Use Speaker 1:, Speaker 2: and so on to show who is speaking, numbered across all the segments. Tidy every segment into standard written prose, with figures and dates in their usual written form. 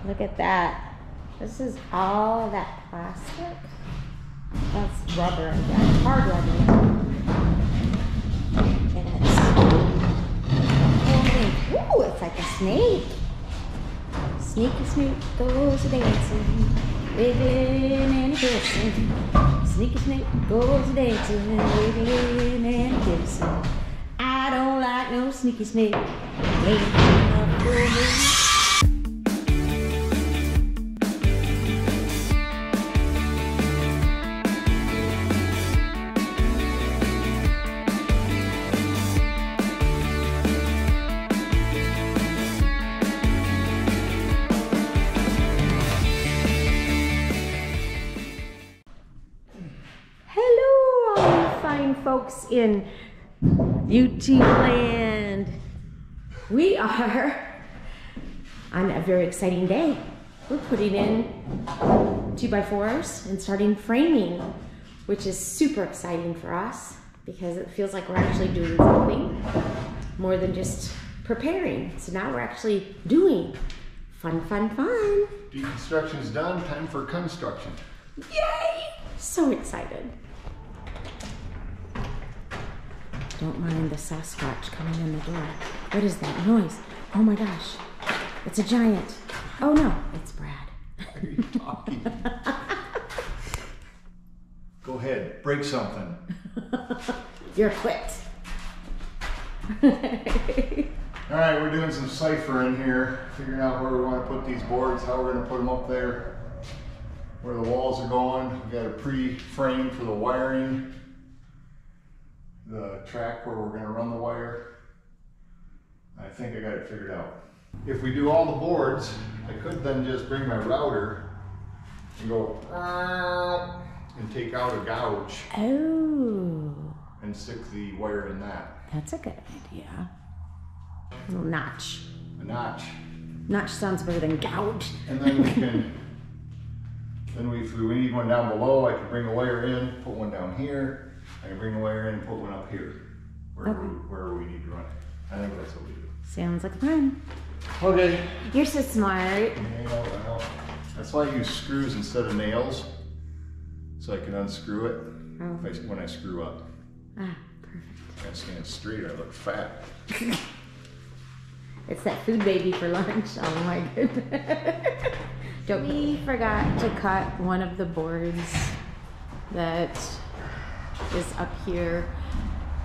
Speaker 1: Look at that. This is all that plastic. That's rubber, I guess. Hard rubber. And it's, ooh, it's like a snake. Sneaky goes a dancing, wiggling and kissing. Sneaky snake goes a dancing, wiggling and kissing. I don't like no sneaky snake. Ain't enough for me. Folks in UT land. We are on a very exciting day. We're putting in 2x4s and starting framing, which is super exciting for us because it feels like we're actually doing something more than just preparing. So now we're actually doing fun.
Speaker 2: Deconstruction's done, time for construction.
Speaker 1: Yay! So excited. Don't mind the Sasquatch coming in the door. What is that noise? Oh my gosh. It's a giant. Oh no, it's Brad.
Speaker 2: Are you talking? Go ahead, break something.
Speaker 1: You're quit.
Speaker 2: Alright, we're doing some ciphering here, figuring out where we want to put these boards, how we're going to put them up there, where the walls are going. We got a pre-frame for the wiring. The track where we're going to run the wire. I think I got it figured out. If we do all the boards, I could then just bring my router and go and take out a gouge.
Speaker 1: Oh.
Speaker 2: And stick the wire in that.
Speaker 1: That's a good idea. A little notch.
Speaker 2: A notch.
Speaker 1: Notch sounds better than gouge.
Speaker 2: And then we can, if we need one down below, I can bring a wire in, put one down here. I can bring the wire in and put one up here, wherever we need to run it. I think that's what we do.
Speaker 1: Sounds like fun.
Speaker 2: Okay.
Speaker 1: You're so smart.
Speaker 2: I know. That's why I use screws instead of nails, so I can unscrew it when I screw up.
Speaker 1: Ah, perfect.
Speaker 2: I gotta stand straight, I look fat.
Speaker 1: It's that food baby for lunch. Oh my goodness. We forgot to cut one of the boards that is up here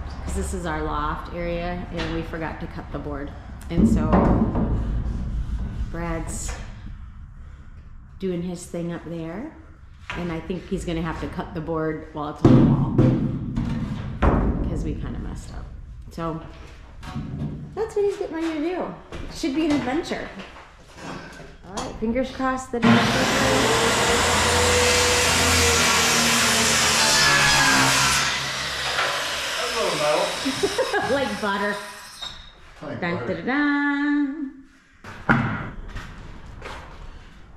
Speaker 1: because this is our loft area and we forgot to cut the board, and so Brad's doing his thing up there and I think he's gonna have to cut the board while it's on the wall because we kind of messed up. So that's what he's getting ready to do. It should be an adventure. All right, fingers crossed that like butter.
Speaker 2: Like
Speaker 1: Dun,
Speaker 2: butter.
Speaker 1: da, da, da.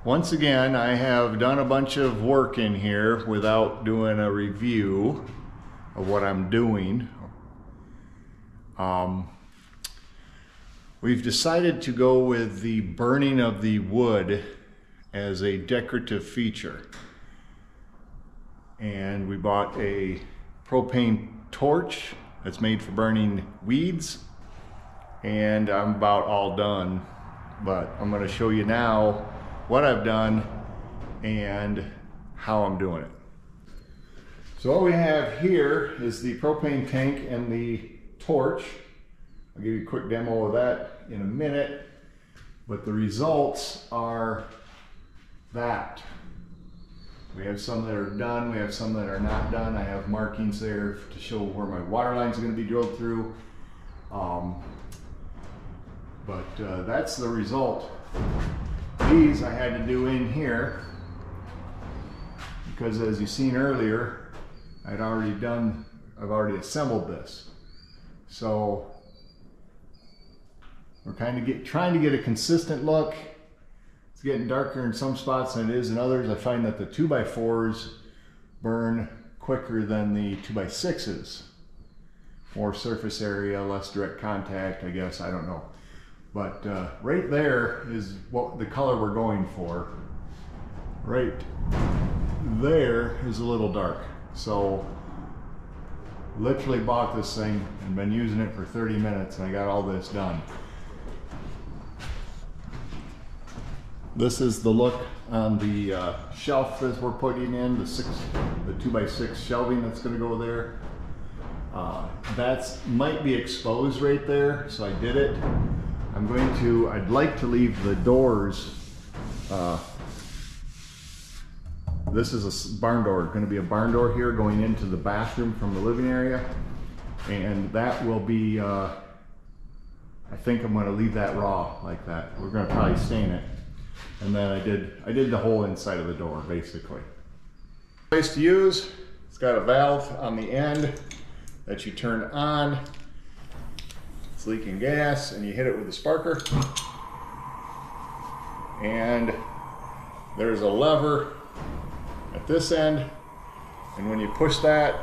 Speaker 2: Once again, I have done a bunch of work in here without doing a review of what I'm doing. We've decided to go with the burning of the wood as a decorative feature. And we bought a propane torch that's made for burning weeds, and I'm about all done, but I'm going to show you now what I've done and how I'm doing it. So what we have here is the propane tank and the torch. I'll give you a quick demo of that in a minute, but the results are that. We have some that are done, we have some that are not done. I have markings there to show where my water lines are going to be drilled through. That's the result. These I had to do in here because, as you've seen earlier, I've already assembled this. So we're kind of trying to get a consistent look. It's getting darker in some spots than it is in others. I find that the 2x4s burn quicker than the 2x6s. More surface area, less direct contact, I guess, I don't know. But right there is what the color we're going for. Right there is a little dark. So literally bought this thing and been using it for 30 minutes and I got all this done. This is the look on the shelf that we're putting in, the 2x6 shelving that's going to go there. That's might be exposed right there, so I did it. I'd like to leave the doors. This is a barn door, going to be a barn door here going into the bathroom from the living area. And that will be, I think I'm going to leave that raw like that. We're going to probably stain it. And then I did the whole inside of the door basically. Place to use, it's got a valve on the end that you turn on. It's leaking gas and you hit it with a sparker. And there's a lever at this end, and when you push that,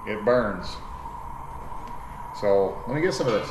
Speaker 2: it burns. So let me get some of this.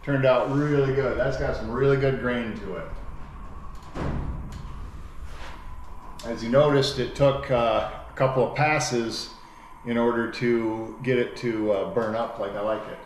Speaker 2: Turned out really good. That's got some really good grain to it. As you noticed, it took a couple of passes in order to get it to burn up like I like it.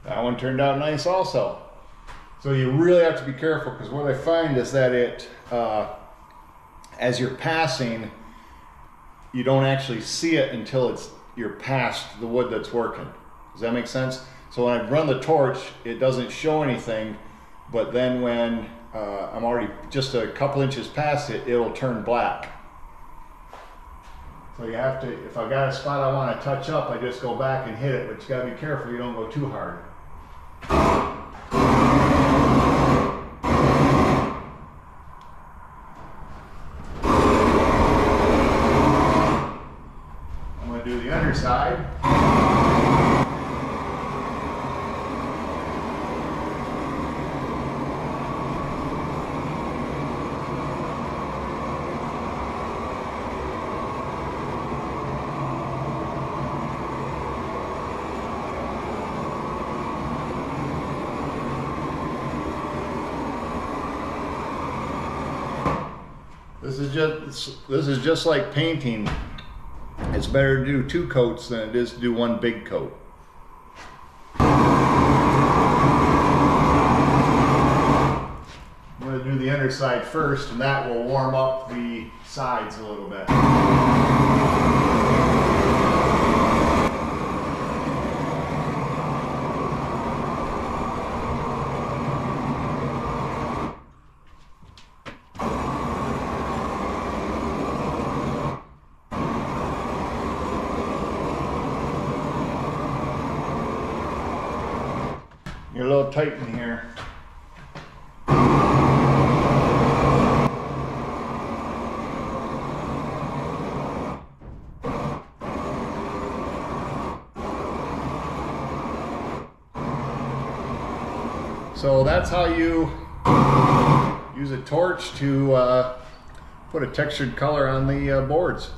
Speaker 2: That one turned out nice also. So you really have to be careful, because what I find is that it, as you're passing, you don't actually see it until you're past the wood that's working. Does that make sense? So when I run the torch, it doesn't show anything, but then when I'm already just a couple inches past it, it'll turn black. So you have to, if I've got a spot I want to touch up, I just go back and hit it, but you got to be careful you don't go too hard. I'm going to do the underside. This is just like painting. It's better to do 2 coats than it is to do 1 big coat. I'm going to do the underside first, and that will warm up the sides a little bit. You're a little tight in here. So that's how you use a torch to put a textured color on the boards.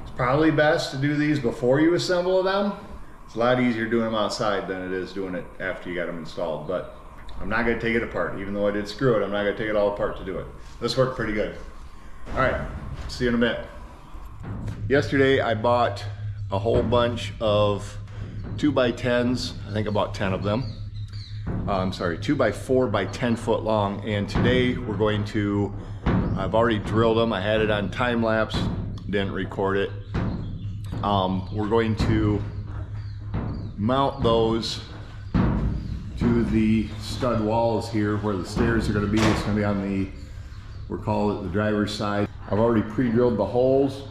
Speaker 2: It's probably best to do these before you assemble them. It's a lot easier doing them outside than it is doing it after you got them installed, but I'm not gonna take it apart. Even though I did screw it, I'm not gonna take it all apart to do it. This worked pretty good. All right, see you in a minute. Yesterday I bought a whole bunch of 2x10s, I think about 10 of them. I'm sorry, 2x4 by 10 foot long. And today we're going to, I've already drilled them. I had it on time lapse, didn't record it. We're going to mount those to the stud walls here where the stairs are going to be. It's going to be on the, we'll call it the driver's side. I've already pre-drilled the holes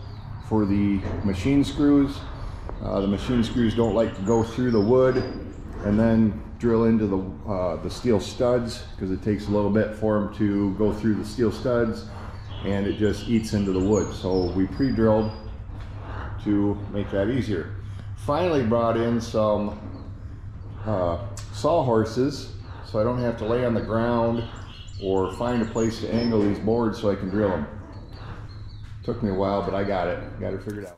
Speaker 2: for the machine screws. The machine screws don't like to go through the wood and then drill into the steel studs, because it takes a little bit for them to go through the steel studs and it just eats into the wood. So we pre-drilled to make that easier. Finally brought in some sawhorses so I don't have to lay on the ground or find a place to angle these boards so I can drill them. Took me a while, but I got it figured out.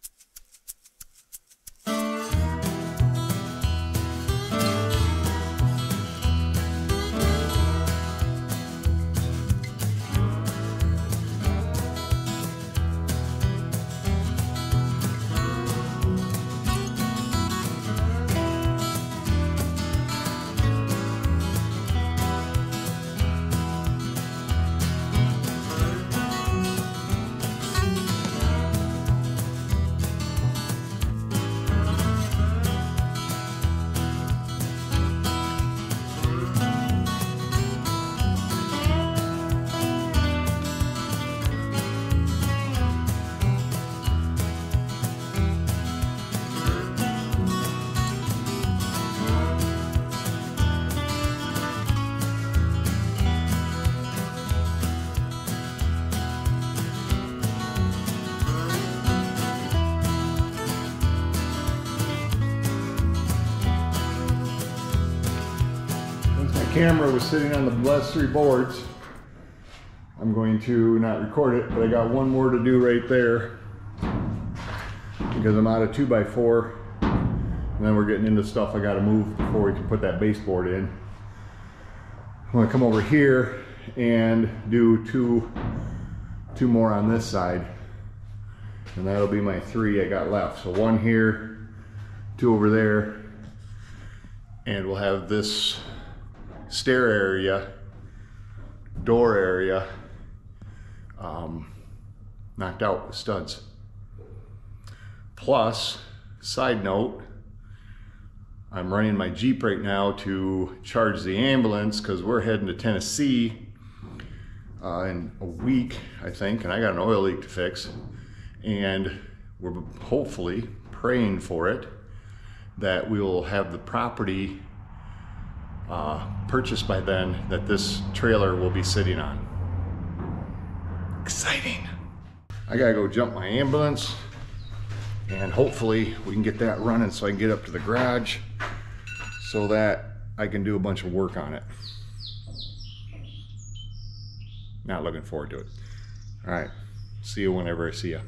Speaker 2: Camera was sitting on the last 3 boards. I'm going to not record it, but I got one more to do right there because I'm out of 2x4, and then we're getting into stuff I got to move before we can put that baseboard in. I'm going to come over here and do two more on this side, and that'll be my 3 I got left. So 1 here, 2 over there, and we'll have this stair area, door area, knocked out with studs. Plus, side note, I'm running my Jeep right now to charge the ambulance because we're heading to Tennessee in a week, I think, and I got an oil leak to fix. And we're hopefully praying for it that we will have the property purchased by then that this trailer will be sitting on. Exciting. I gotta go jump my ambulance and hopefully we can get that running so I can get up to the garage so that I can do a bunch of work on it. Not looking forward to it. All right, see you whenever I see you.